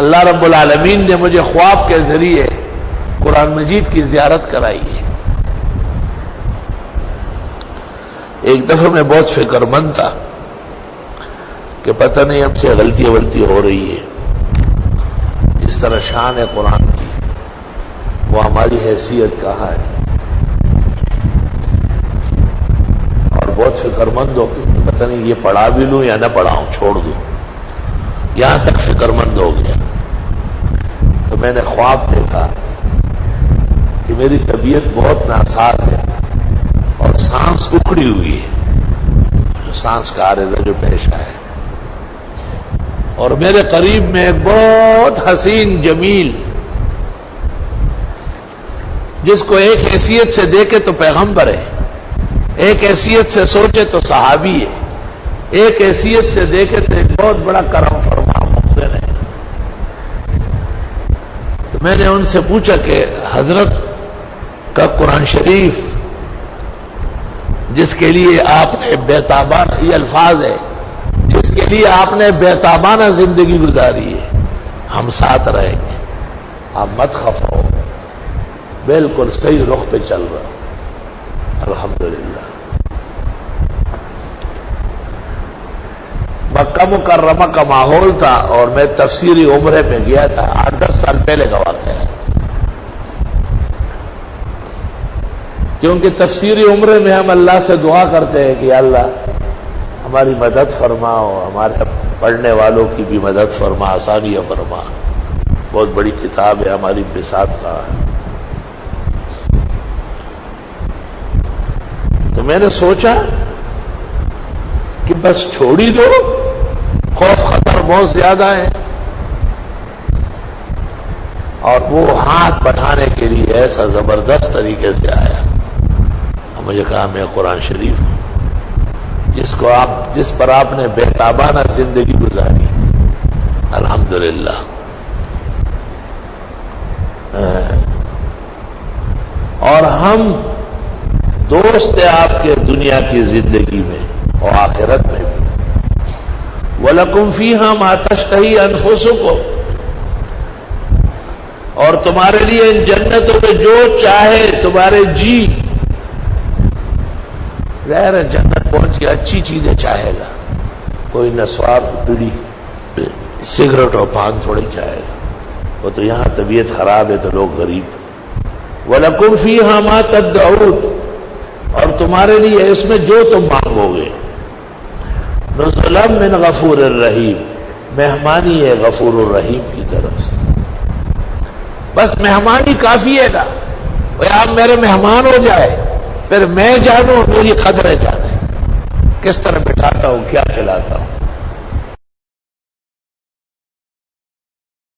اللہ رب العالمین نے مجھے خواب کے ذریعے قرآن مجید کی زیارت کرائی ہے۔ ایک دفعہ میں بہت فکر مند تھا کہ پتہ نہیں ہم سے غلطی ہو رہی ہے، جس طرح شان ہے قرآن کی وہ ہماری حیثیت کہاں ہے، اور بہت فکر مند ہو گئی کہ پتہ نہیں یہ پڑھا بھی لوں یا نہ پڑھاؤں، چھوڑ دوں، یہاں تک فکر مند ہو گیا۔ تو میں نے خواب دیکھا کہ میری طبیعت بہت ناساز ہے اور سانس اکھڑی ہوئی ہے، سانس کا عارضہ جو پیش آیا، اور میرے قریب میں ایک بہت حسین جمیل، جس کو ایک حیثیت سے دیکھے تو پیغمبر ہے، ایک حیثیت سے سوچے تو صحابی ہے، ایک حیثیت سے دیکھے تو ایک بہت بڑا کرم فرما محسن ہے۔ تو میں نے ان سے پوچھا کہ حضرت کا قرآن شریف جس کے لیے آپ نے بیتابانہ، یہ الفاظ ہے، جس کے لیے آپ نے بیتابانہ زندگی گزاری ہے، ہم ساتھ رہیں گے، آپ مت خفا ہو، بالکل صحیح رخ پہ چل رہا۔ الحمدللہ۔ مکہ مکرمہ کا ماحول تھا اور میں تفسیری عمرے پہ گیا تھا، 8-10 سال پہلے کا واقعہ ہے، کیونکہ تفسیری عمرے میں ہم اللہ سے دعا کرتے ہیں کہ یا اللہ ہماری مدد فرما اور ہمارے پڑھنے والوں کی بھی مدد فرما، آسانیاں فرما، بہت بڑی کتاب ہے، ہماری بھی ساتھ رہا ہے۔ تو میں نے سوچا کہ بس چھوڑ ہی دو، خوف خطر بہت زیادہ ہے، اور وہ ہاتھ بٹھانے کے لیے ایسا زبردست طریقے سے آیا، مجھے کہا میں قرآن شریف ہوں جس پر آپ نے بیتابانہ زندگی گزاری، الحمدللہ۔ اور ہم دوست ہیں آپ کے دنیا کی زندگی میں اور آخرت میں بھی۔ وَلَكُمْ فِيهَا مَا تَشْتَهِي أَنفُسُكُمْ، اور تمہارے لیے ان جنتوں میں جو چاہے تمہارے جی، ظاہر ہے جنت پہنچ کے اچھی چیزیں چاہے گا، کوئی نسوار بیڑی سگریٹ اور پان تھوڑی چاہے گا، وہ تو یہاں طبیعت خراب ہے تو لوگ غریب۔ وَلَكُمْ فِيهَا مَا تَدَّعُونَ، اور تمہارے لیے اس میں جو تم مانگو گے، نزلا من غفور الرحیم، مہمانی ہے غفور الرحیم کی طرف سے، بس مہمانی کافی ہے نا، آپ میرے مہمان ہو جائے، پھر میں جانوں میری قدریں جانے، کس طرح بٹھاتا ہوں، کیا کھلاتا ہوں۔